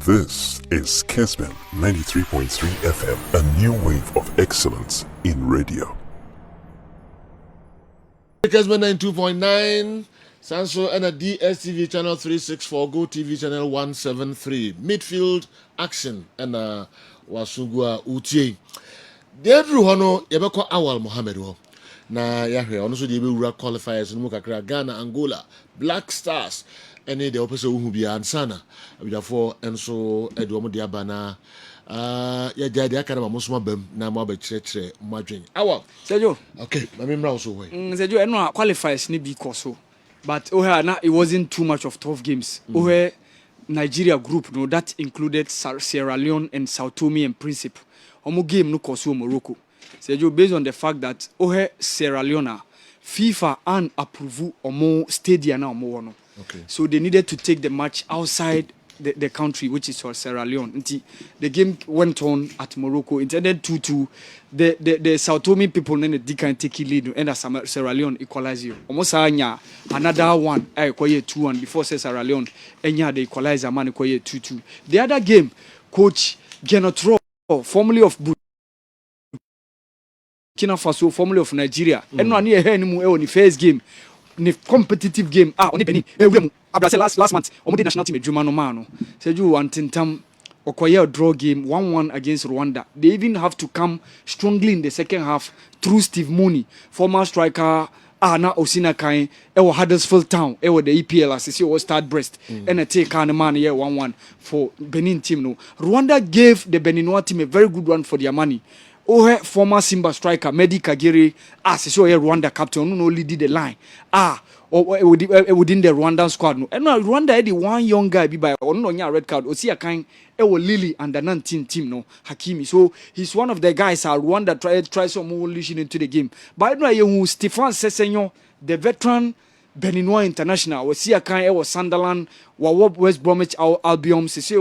This is Kessben 93.3 FM, a new wave of excellence in radio. Kessben 92.9, Sanso and a DSTV channel 364, Go TV channel 173. Midfield action and Wasugua Utie. The Andrew Hono, Yabeko Awal Mohammed. Na Yahweh, also the Ura qualifiers in Mukakra, Ghana, Angola, Black Stars. Any the opposite who be ansana therefore and so Eduomo Diabana ya jadi aka na musuma bam na mo ba chire madwen awa Sergio okay my memory also way Sergio no qualifiers ni be so but it wasn't too much of tough games Nigeria group no that included Sierra Leone and Sao Tome and Principe omo game no koso Morocco Sergio based on the fact that Sierra Leone FIFA and approve omo stadium na omo wono. Okay. So they needed to take the match outside the country, which is Sierra Leone. The game went on at Morocco. It ended 2-2. The Sao Tome people then they can take it lead and Sierra Leone equalize you. Almost another one. 2-1 before Sierra Leone. And they equalize a man 2-2. The other game, coach Genotro, formerly of Burkina Faso, formerly of Nigeria. And one year in the first game. In a competitive game, on Benin, last month, on the national team, Jumano Mano, said you want in time, Okoye draw game 1-1 against Rwanda. They even have to come strongly in the second half through Steve Mooney, former striker, na Osina Kain, Huddersfield Town, the EPL, as you start breast, and a take on a man here 1-1 for Benin team. No, Rwanda gave the Beninois team a very good run for their money. Former Simba striker Medi Kagere Rwanda captain no only did the line within the Rwandan squad no and Rwanda had the one young guy be by no red card osi akan Lily under 19 team no Hakimi, so he's one of the guys Rwanda try some evolution into the game but no you Stefan Sesenyo, the veteran Beninois international osi akan Sunderland West Bromwich Albion sisi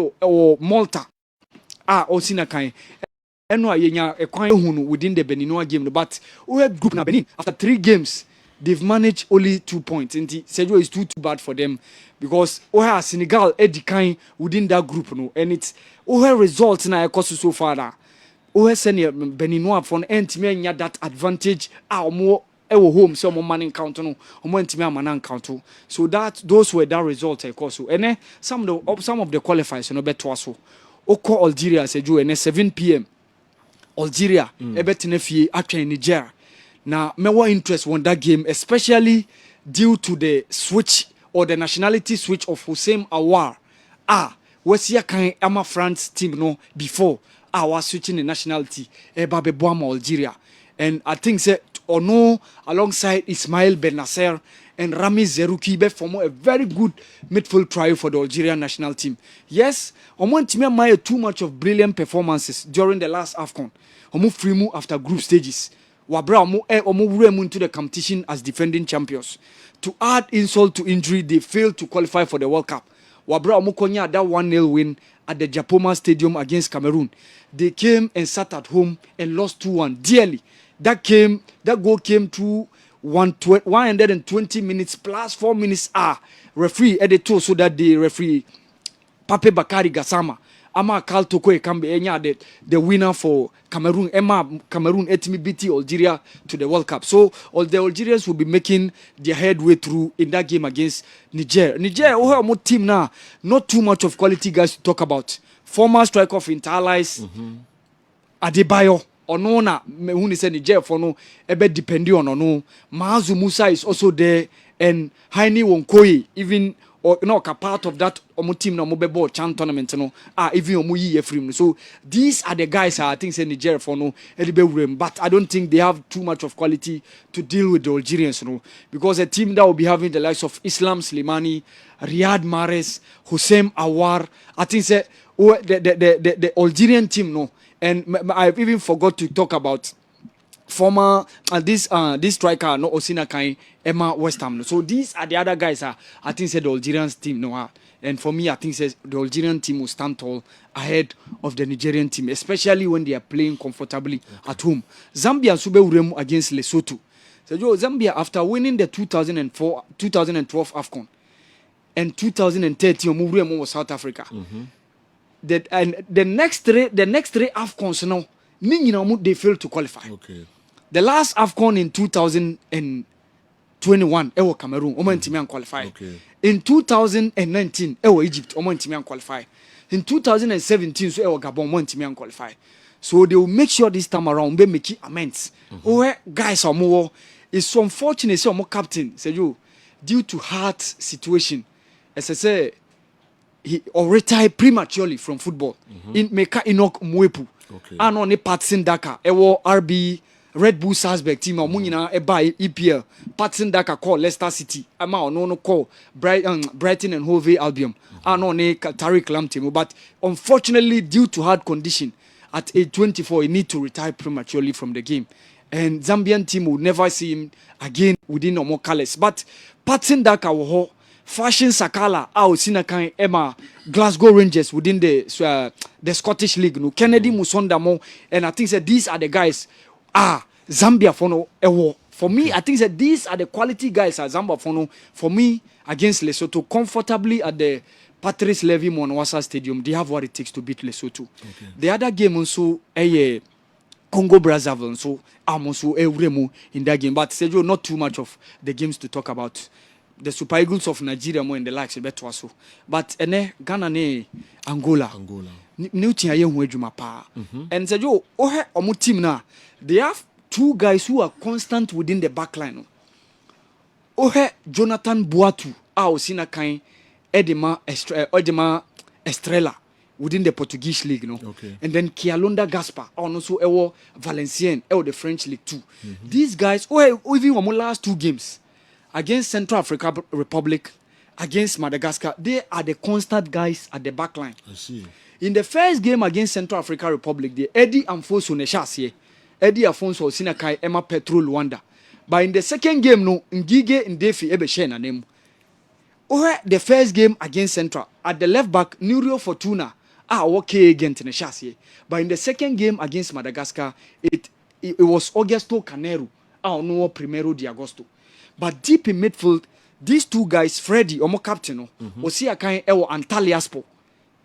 Malta osi akan Eno ayenya ekwan ehunu within the Beninois game but we have group na Benin after 3 games they've managed only 2 points and Sergio is too bad for them because Senegal edikan within that group no and it's results na ekoso so far na send Beninois for entime nya that advantage omo home so omo man encounter no omo entime amana encounter so those were that results ekoso and some of the qualifiers no beto aso oko Algeria Sergio and 7 p.m. Algeria, Ebetinefie, actually Niger. Now, my interest in that game, especially due to the switch or the nationality switch of Hussein Awal. Was here kind of France team no before was switching the nationality. Algeria, and I think say no alongside Ismail Ben Nasser and Rami Zerouki be form a very good midfield trio for the Algerian national team. Yes, Omo too much of brilliant performances during the last AFCON. Omo free after group stages. Wabra omo into the competition as defending champions. To add insult to injury, they failed to qualify for the World Cup. Wabra omo konya that 1-0 win at the Japoma Stadium against Cameroon. They came and sat at home and lost 2-1 dearly. That goal came through 120 minutes plus 4 minutes referee editor so that the referee Pape Bakari Gassama ama Karl Toko Ekambe enya the winner for Cameroon Cameroon etimi beat Algeria to the World Cup, so all the Algerians will be making their headway through in that game against Niger team now, not too much of quality guys to talk about. Former striker of Interallies Adebayo Onona who is Niger for no ebe depending on no Mahazu Musa is also there and Haini Wonkoye even part of that team no mobile chan tournament no even omuyi efrim. So these are the guys I think say Nigeria for no but I don't think they have too much of quality to deal with the Algerians no, because a team that will be having the likes of Islam Slimani, Riyad Mahrez, Hussein Awar, I think say the Algerian team no, and I've even forgot to talk about former this striker no Osina Kain Emma West Ham. So these are the other guys I think said the Algerian team no, and for me I think says the Algerian team will stand tall ahead of the Nigerian team, especially when they are playing comfortably at home. Zambia sube uremu against Lesotho. So Zambia after winning the 2012 AFCON and 2013 uremu was South Africa. the next three AFCONs now, they failed to qualify. Okay. The last AFCON in 2021, Cameroon, qualify. Okay. In 2019, Egypt, qualify. In 2017, so Gabon, qualify. So they will make sure this time around they make amends. Guys are more. It's unfortunate, say more captain, say you, due to heart situation, as I say, he or retired prematurely from football. In Meka Inok Mwepu. Okay. And on a Patson Daka, RB Red Bull Salzburg team or Munina Eba EPL. Patson Daka call Leicester City. Ama no call Brighton and Hove Albion. And on a Tariq Lam team. But unfortunately, due to heart condition, at age 24, he need to retire prematurely from the game. And Zambian team will never see him again within no more colors. But Patson Daka wo Fashion Sakala Sinakan Emma Glasgow Rangers within the Scottish League. No Kennedy Musondamo, and I think that these are the guys. Zambia for for me, I think that these are the quality guys at Zambia for me against Lesotho comfortably at the Patrice Levy Monwasa Stadium. They have what it takes to beat Lesotho. Okay. The other game also Congo Brazzaville, so I'm also in that game. But Sergio, not too much of the games to talk about. The Super Eagles of Nigeria more in the likes better so. But Ghana Angola. New team and Sergio, omu team na they have two guys who are constant within the back line. Jonathan Boatu Sina Kain Edema Estrela within the Portuguese league, okay. And then Kialonda Gaspar, also Valenciennes, the French league too. These guys, even on last two games against Central Africa Republic, against Madagascar, they are the constant guys at the back line. I see. In the first game against Central Africa Republic, they Eddie Amfoso Neshasi, Eddie Afonso Sinakai Emma Petro Luanda. But in the second game, no, Ngige Ndefi Ebeshena name. The first game against Central, at the left back, Nurio Fortuna, okay against Neshasi. But in the second game against Madagascar, it was Augusto Canero, no Primero de Agosto. But deep in midfield, these two guys, Freddy, Omo captain, Osia Kain Ewo Antalyaspor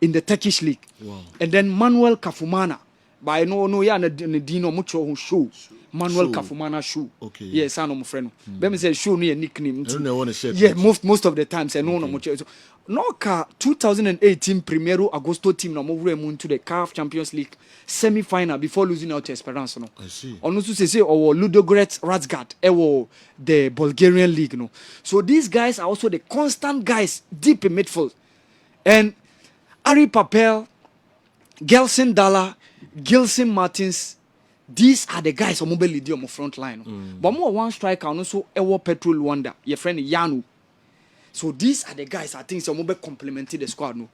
in the Turkish league. Wow. And then Manuel Kafumana. By no ya na dino mucho show. Manuel Kafumana show. Okay. Yes, I know my friend. Let me say show no a nickname. I don't want to share. Yeah, most of the time say no mucho. No ka 2018 Primero Agosto team na move into the CAF Champions League semi-final before losing out to Esperance no. I see. On also say Ludogorets Razgrad the Bulgarian league no. So these guys are also the constant guys deep in midfield. And Ari Papel, Gelson Dalla, Gilson Martins, these are the guys on mobile lead on front line. But more one striker and also Petro Luanda, your friend Yanu. So these are the guys I think some mobile complemented the squad. No?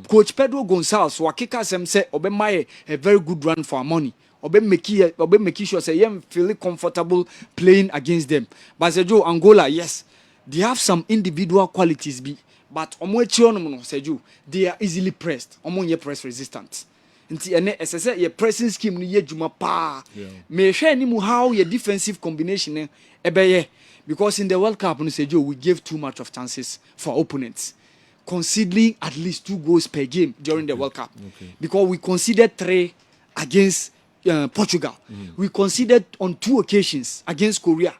Coach Pedro Gonçalves, Wakika Sem say Obe Maye a very good run for our money. Obe make sure say I'm feeling comfortable playing against them. But Sergio Angola, yes, they have some individual qualities but Sergio, they are easily pressed. Press resistant. Nti as I said, your pressing scheme ni ye juma pa. Me share ni mu how your defensive combination because in the World Cup we gave too much of chances for opponents, conceding at least 2 goals per game during the World Cup. Because we conceded 3 against Portugal. We conceded on 2 occasions against Korea.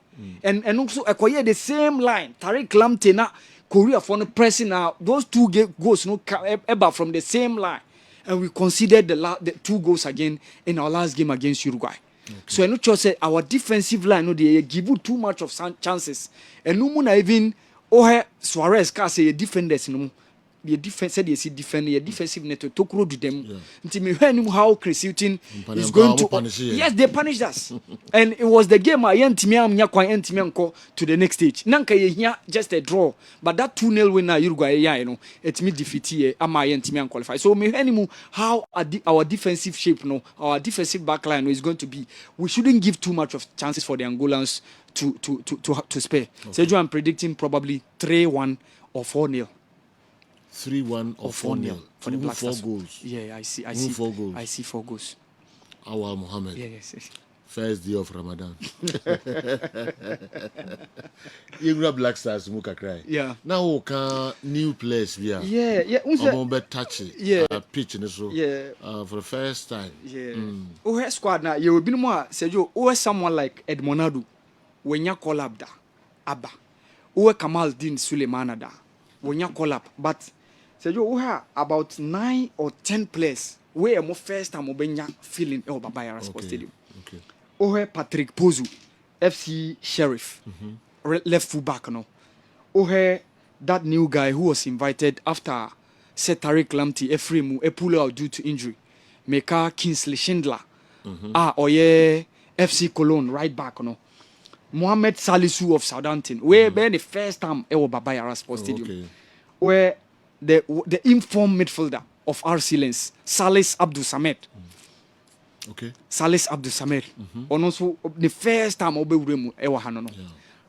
And also acquire the same line. Tariq Lamtena Korea for pressing now those 2 goals ever from the same line. And we considered the 2 goals again in our last game against Uruguay. So I know say our defensive line they give you too much of chances. And no one even Suarez can say defenders no. The defense said see defensive net to talk road to them. Until me when how Chris Hilton is going to yes, they punished us. And it was the game I to the next stage. Nanka here just a draw. But that 2-0 winner Uruguay, it's me defeat am qualify. So me how our defensive shape our defensive backline is going to be. We shouldn't give too much of chances for the Angolans to spare. Sergio, I'm predicting probably 3-1 or 4-0. 3-1 or 4-0 for the Black 4 Stars. goals. Yeah, I see 4 goals. I see 4 goals. Awal Mohammed. Yes. First day of Ramadan. You Black Stars muka cry. Yeah. Now can new place via. Yeah. Touch it. Yeah. Pitch in so. Yeah. For the first time. Yeah. Oh, squad now. You will be more. Sergio. Oh, someone like Edmonado. When you call up da, Abba. Oh, Kamal Din Suleimana da. When you call up, but Sergio, we have about 9 or 10 players. We are more first time obenya feeling oh Babaya Sports Stadium. Okay. Oh, Patrick Pozu, FC Sheriff, left fullback no. Oh, that new guy who was invited after Tariq Lamptey Efremu pull out due to injury. Meka Kingsley Schindler. FC Cologne right back no. Mohammed Salisu of Southampton. Where been the first time ever Babaya Sports Stadium. Okay. Where the informed midfielder of RC Lens, Salis Abdul Samed. Okay. Salis Abdul Samed. Also the first time obe uremu ewa hanono.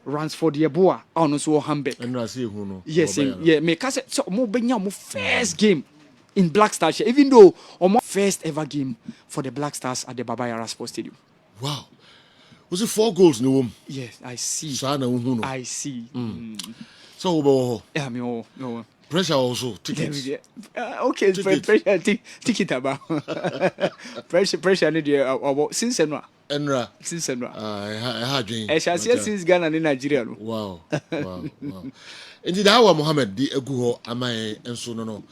Ransford Yeboah also Hambeck. And I see who no. Yes, yeah. Me kase so mo benya mo first game in Black Stars. Even though our first ever game for the Black Stars at the Babaya Sports Stadium. Wow. Was it 4 goals no? Yes, I see. Sana uno. I see. So obo. Yeah, me no. Pressure also tickets. Okay, pressure ticket about. Pressure need about since Enra. Since Enra. I had dream. I shall see since Ghana in Nigeria. Wow. Indeed, how Mohammed the Eguho am I and so no.